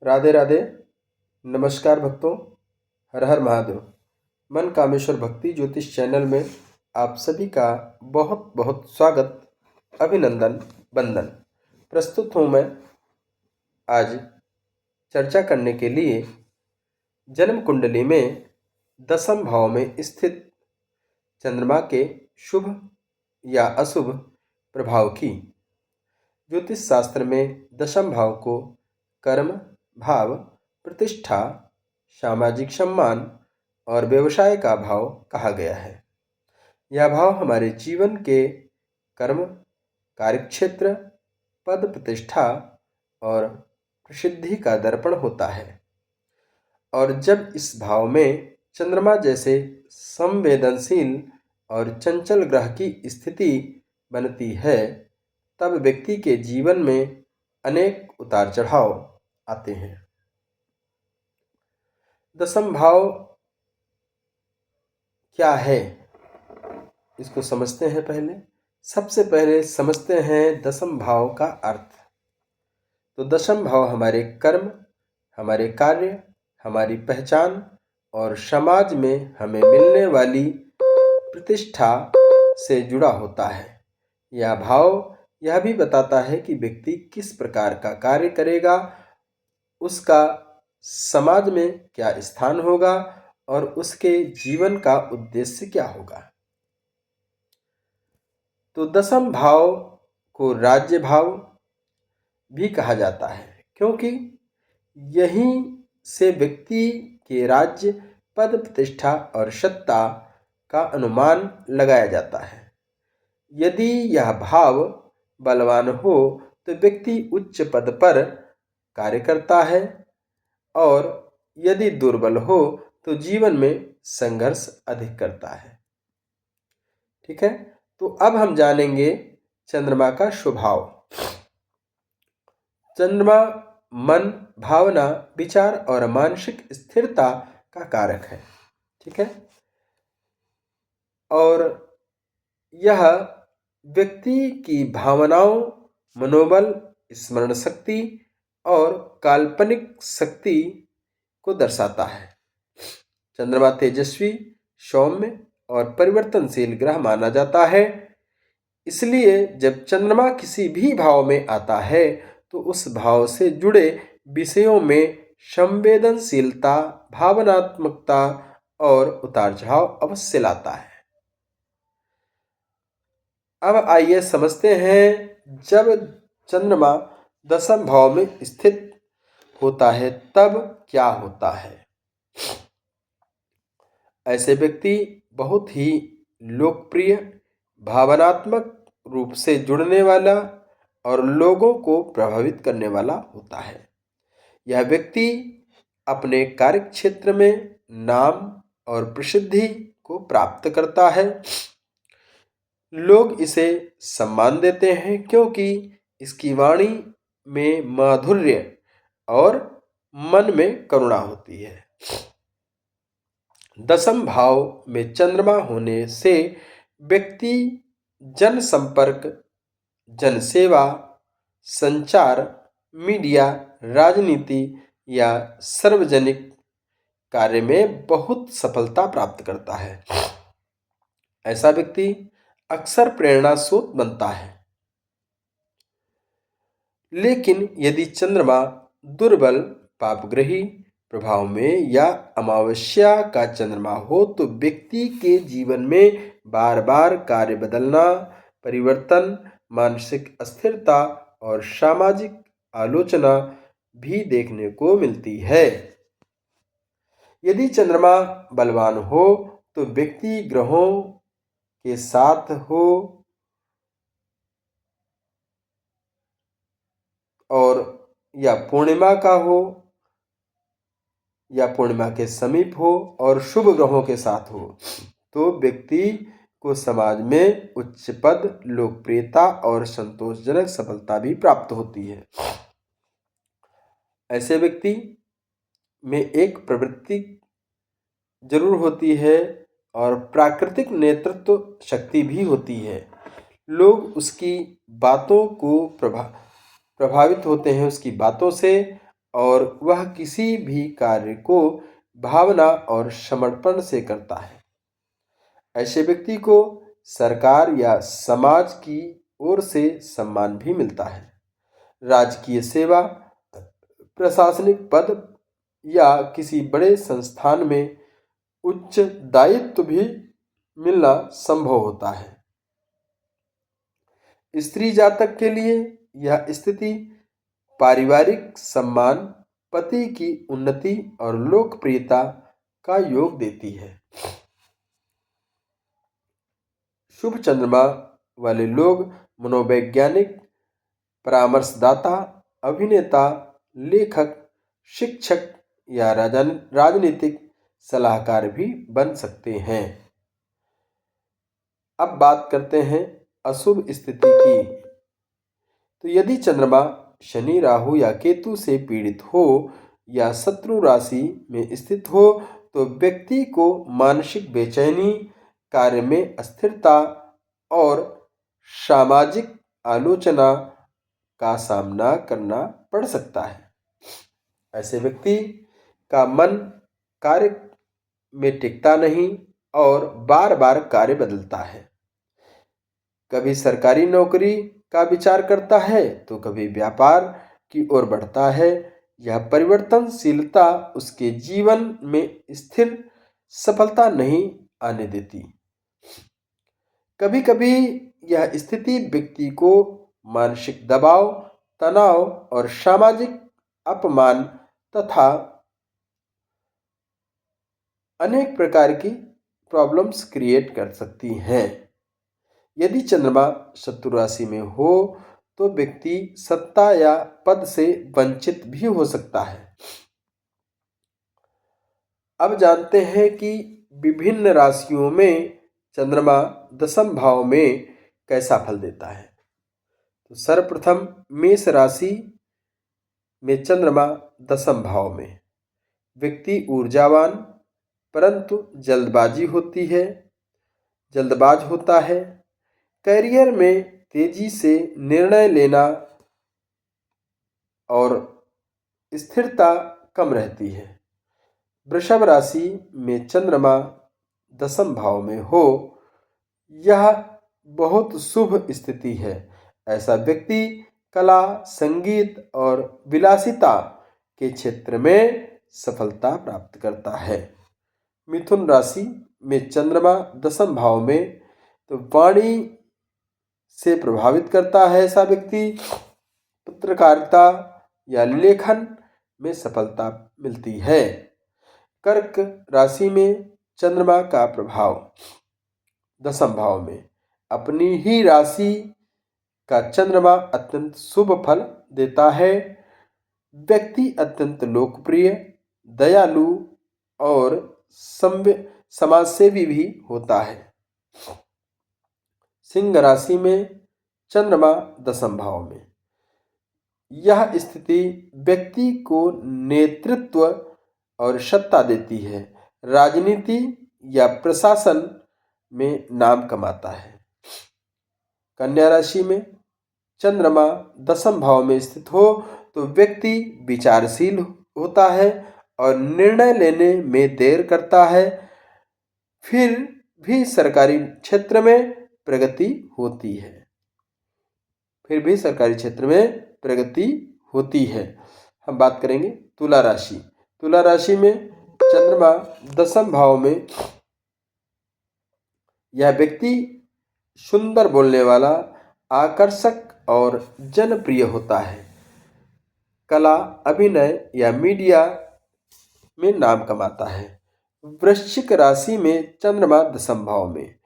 राधे राधे। नमस्कार भक्तों। हर हर महादेव। मन कामेश्वर भक्ति ज्योतिष चैनल में आप सभी का बहुत बहुत स्वागत, अभिनंदन, वंदन। प्रस्तुत हूँ मैं आज चर्चा करने के लिए जन्म कुंडली में दसम भाव में स्थित चंद्रमा के शुभ या अशुभ प्रभाव की। ज्योतिष शास्त्र में दशम भाव को कर्म भाव, प्रतिष्ठा, सामाजिक सम्मान और व्यवसाय का भाव कहा गया है। यह भाव हमारे जीवन के कर्म, कार्यक्षेत्र, पद प्रतिष्ठा और प्रसिद्धि का दर्पण होता है। और जब इस भाव में चंद्रमा जैसे संवेदनशील और चंचल ग्रह की स्थिति बनती है, तब व्यक्ति के जीवन में अनेक उतार चढ़ाव आते हैं। दसम भाव क्या है, इसको समझते हैं। सबसे पहले समझते हैं दसम भाव का अर्थ। तो दसम भाव हमारे कर्म, हमारे कार्य, हमारी पहचान और समाज में हमें मिलने वाली प्रतिष्ठा से जुड़ा होता है। यह भाव यह भी बताता है कि व्यक्ति किस प्रकार का कार्य करेगा, उसका समाज में क्या स्थान होगा और उसके जीवन का उद्देश्य क्या होगा। तो दसम भाव को राज्य भाव भी कहा जाता है, क्योंकि यहीं से व्यक्ति के राज्य, पद, प्रतिष्ठा और सत्ता का अनुमान लगाया जाता है। यदि यह भाव बलवान हो तो व्यक्ति उच्च पद पर कार्य करता है, और यदि दुर्बल हो तो जीवन में संघर्ष अधिक करता है। ठीक है, तो अब हम जानेंगे चंद्रमा का स्वभाव। चंद्रमा मन, भावना, विचार और मानसिक स्थिरता का कारक है। ठीक है, और यह व्यक्ति की भावनाओं, मनोबल, स्मरण शक्ति और काल्पनिक शक्ति को दर्शाता है। चंद्रमा तेजस्वी, सौम्य और परिवर्तनशील ग्रह माना जाता है। इसलिए जब चंद्रमा किसी भी भाव में आता है तो उस भाव से जुड़े विषयों में संवेदनशीलता, भावनात्मकता और उतार चढ़ाव अवश्य लाता है। अब आइए समझते हैं, जब चंद्रमा दसम भाव में स्थित होता है तब क्या होता है। ऐसे व्यक्ति बहुत ही लोकप्रिय, भावनात्मक रूप से जुड़ने वाला और लोगों को प्रभावित करने वाला होता है। यह व्यक्ति अपने कार्यक्षेत्र में नाम और प्रसिद्धि को प्राप्त करता है। लोग इसे सम्मान देते हैं क्योंकि इसकी वाणी में माधुर्य और मन में करुणा होती है। दसम भाव में चंद्रमा होने से व्यक्ति जनसंपर्क, जनसेवा, संचार, मीडिया, राजनीति या सार्वजनिक कार्य में बहुत सफलता प्राप्त करता है। ऐसा व्यक्ति अक्सर प्रेरणा स्रोत बनता है। लेकिन यदि चंद्रमा दुर्बल, पापग्रही प्रभाव में या अमावस्या का चंद्रमा हो तो व्यक्ति के जीवन में बार बार कार्य बदलना, परिवर्तन, मानसिक अस्थिरता और सामाजिक आलोचना भी देखने को मिलती है। यदि चंद्रमा बलवान हो तो व्यक्ति ग्रहों के साथ हो और या पूर्णिमा का हो या पूर्णिमा के समीप हो और शुभ ग्रहों के साथ हो तो व्यक्ति को समाज में उच्च पद, लोकप्रियता और संतोषजनक सफलता भी प्राप्त होती है। ऐसे व्यक्ति में एक प्रवृत्ति जरूर होती है और प्राकृतिक नेतृत्व शक्ति भी होती है। लोग उसकी बातों को प्रभावित होते हैं उसकी बातों से और वह किसी भी कार्य को भावना और समर्पण से करता है। ऐसे व्यक्ति को सरकार या समाज की ओर से सम्मान भी मिलता है। राजकीय सेवा, प्रशासनिक पद या किसी बड़े संस्थान में उच्च दायित्व भी मिलना संभव होता है। स्त्री जातक के लिए यह स्थिति पारिवारिक सम्मान, पति की उन्नति और लोकप्रियता का योग देती है। शुभ चंद्रमा वाले लोग मनोवैज्ञानिक, परामर्शदाता, अभिनेता, लेखक, शिक्षक या राजनीतिक सलाहकार भी बन सकते हैं। अब बात करते हैं अशुभ स्थिति की। तो यदि चंद्रमा शनि, राहु या केतु से पीड़ित हो या शत्रु राशि में स्थित हो तो व्यक्ति को मानसिक बेचैनी, कार्य में अस्थिरता और सामाजिक आलोचना का सामना करना पड़ सकता है। ऐसे व्यक्ति का मन कार्य में टिकता नहीं और बार बार कार्य बदलता है। कभी सरकारी नौकरी का विचार करता है तो कभी व्यापार की ओर बढ़ता है। यह परिवर्तनशीलता उसके जीवन में स्थिर सफलता नहीं आने देती। कभी कभी यह स्थिति व्यक्ति को मानसिक दबाव, तनाव और सामाजिक अपमान तथा अनेक प्रकार की प्रॉब्लम्स क्रिएट कर सकती हैं। यदि चंद्रमा शत्रु राशि में हो तो व्यक्ति सत्ता या पद से वंचित भी हो सकता है। अब जानते हैं कि विभिन्न राशियों में चंद्रमा दशम भाव में कैसा फल देता है। तो सर्वप्रथम मेष राशि में चंद्रमा दशम भाव में। व्यक्ति ऊर्जावान परंतु जल्दबाज होता है। करियर में तेजी से निर्णय लेना और स्थिरता कम रहती है। वृषभ राशि में चंद्रमा दशम भाव में हो, यह बहुत शुभ स्थिति है। ऐसा व्यक्ति कला, संगीत और विलासिता के क्षेत्र में सफलता प्राप्त करता है। मिथुन राशि में चंद्रमा दशम भाव में तो वाणी से प्रभावित करता है। ऐसा व्यक्ति पत्रकारिता या लेखन में सफलता मिलती है। कर्क राशि में चंद्रमा का प्रभाव दशम भाव में। अपनी ही राशि का चंद्रमा अत्यंत शुभ फल देता है। व्यक्ति अत्यंत लोकप्रिय, दयालु और समाजसेवी भी होता है। सिंह राशि में चंद्रमा दशम भाव में। यह स्थिति व्यक्ति को नेतृत्व और सत्ता देती है। राजनीति या प्रशासन में नाम कमाता है। कन्या राशि में चंद्रमा दशम भाव में स्थित हो तो व्यक्ति विचारशील होता है और निर्णय लेने में देर करता है। फिर भी सरकारी क्षेत्र में प्रगति होती है। हम बात करेंगे तुला राशि। तुला राशि में चंद्रमा दशम भाव में। यह व्यक्ति सुंदर बोलने वाला, आकर्षक और जनप्रिय होता है। कला, अभिनय या मीडिया में नाम कमाता है। वृश्चिक राशि में चंद्रमा दशम भाव में।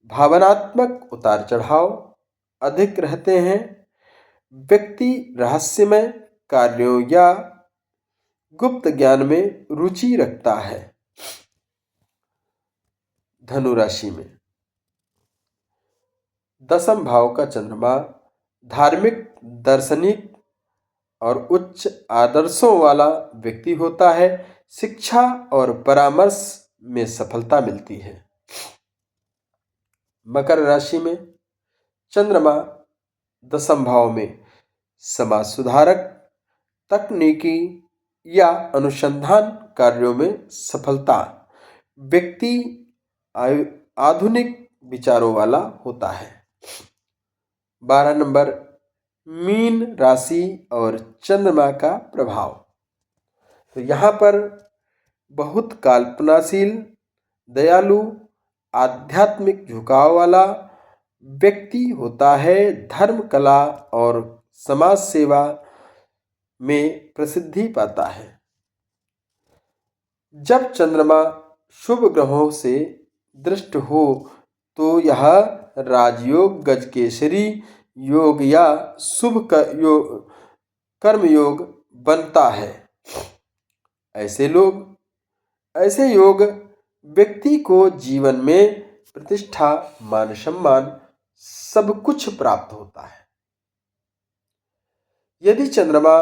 भावनात्मक उतार चढ़ाव अधिक रहते हैं। व्यक्ति रहस्यमय कार्यों या गुप्त ज्ञान में रुचि रखता है। धनु राशि में दशम भाव का चंद्रमा धार्मिक, दार्शनिक और उच्च आदर्शों वाला व्यक्ति होता है। शिक्षा और परामर्श में सफलता मिलती है। मकर राशि में चंद्रमा दशम भाव में समाज सुधारक, तकनीकी या अनुसंधान कार्यों में सफलता। व्यक्ति आधुनिक विचारों वाला होता है। 12 नंबर, मीन राशि और चंद्रमा का प्रभाव। तो यहाँ पर बहुत कल्पनाशील, दयालु, आध्यात्मिक झुकाव वाला व्यक्ति होता है। धर्म, कला और समाज सेवा में प्रसिद्धि पाता है। जब चंद्रमा शुभ ग्रहों से दृष्ट हो तो यह राजयोग, गजकेसरी योग या शुभ कर्म योग बनता है। ऐसे योग व्यक्ति को जीवन में प्रतिष्ठा, मान सम्मान सब कुछ प्राप्त होता है। यदि चंद्रमा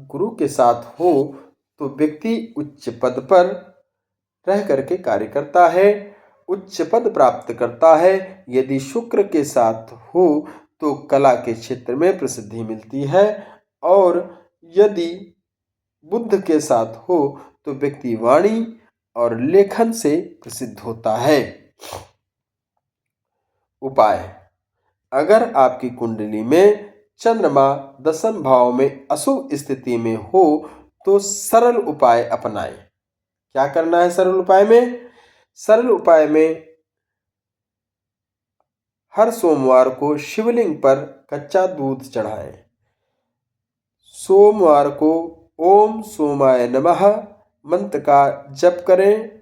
गुरु के साथ हो तो व्यक्ति उच्च पद पर रह करके कार्य करता है, उच्च पद प्राप्त करता है। यदि शुक्र के साथ हो तो कला के क्षेत्र में प्रसिद्धि मिलती है, और यदि बुध के साथ हो तो व्यक्ति वाणी और लेखन से प्रसिद्ध होता है। उपाय: अगर आपकी कुंडली में चंद्रमा दशम भाव में अशुभ स्थिति में हो तो सरल उपाय अपनाएं। क्या करना है सरल उपाय में? सरल उपाय में हर सोमवार को शिवलिंग पर कच्चा दूध चढ़ाएं। सोमवार को ओम सोमाय नमः मंत्र का जप करें।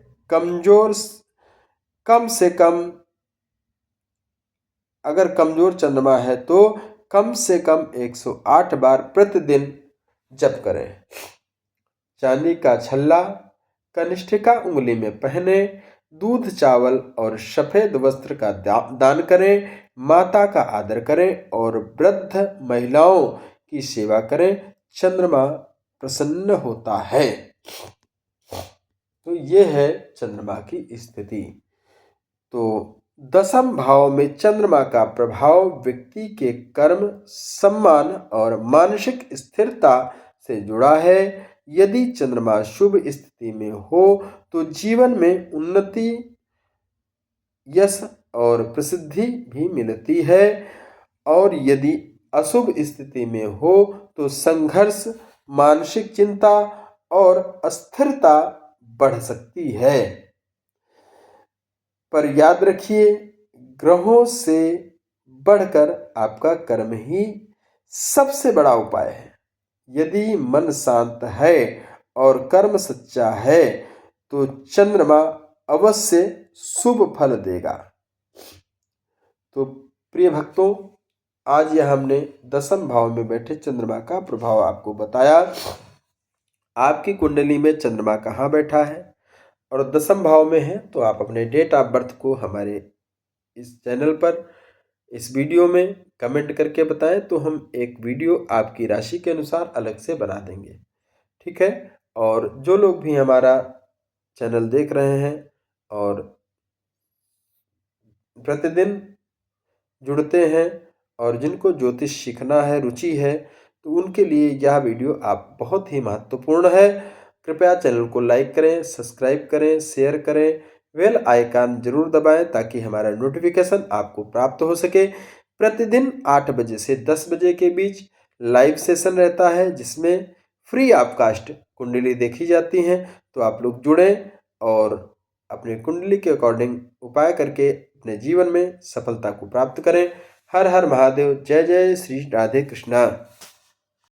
कम से कम, अगर कमजोर चंद्रमा है तो कम से कम 108 बार प्रतिदिन जप करें। चांदी का छल्ला कनिष्ठिका उंगली में पहने। दूध, चावल और सफेद वस्त्र का दान करें। माता का आदर करें और वृद्ध महिलाओं की सेवा करें। चंद्रमा प्रसन्न होता है। तो ये है चंद्रमा की स्थिति। तो दशम भाव में चंद्रमा का प्रभाव व्यक्ति के कर्म, सम्मान और मानसिक स्थिरता से जुड़ा है। यदि चंद्रमा शुभ स्थिति में हो तो जीवन में उन्नति, यश और प्रसिद्धि भी मिलती है, और यदि अशुभ स्थिति में हो तो संघर्ष, मानसिक चिंता और अस्थिरता बढ़ सकती है। पर याद रखिए, ग्रहों से बढ़कर आपका कर्म ही सबसे बड़ा उपाय है। यदि मन शांत है और कर्म सच्चा है तो चंद्रमा अवश्य शुभ फल देगा। तो प्रिय भक्तों, आज यह हमने दशम भाव में बैठे चंद्रमा का प्रभाव आपको बताया। आपकी कुंडली में चंद्रमा कहाँ बैठा है और दशम भाव में है तो आप अपने डेट ऑफ बर्थ को हमारे इस चैनल पर, इस वीडियो में कमेंट करके बताएं, तो हम एक वीडियो आपकी राशि के अनुसार अलग से बना देंगे। ठीक है। और जो लोग भी हमारा चैनल देख रहे हैं और प्रतिदिन जुड़ते हैं और जिनको ज्योतिष सीखना है, रुचि है, तो उनके लिए यह वीडियो आप बहुत ही महत्वपूर्ण है। कृपया चैनल को लाइक करें, सब्सक्राइब करें, शेयर करें, बेल आइकन जरूर दबाएं ताकि हमारा नोटिफिकेशन आपको प्राप्त हो सके। प्रतिदिन 8 बजे से 10 बजे के बीच लाइव सेशन रहता है जिसमें फ्री ऑफ कास्ट कुंडली देखी जाती हैं। तो आप लोग जुड़ें और अपनी कुंडली के अकॉर्डिंग उपाय करके अपने जीवन में सफलता को प्राप्त करें। हर हर महादेव। जय जय श्री राधे कृष्णा।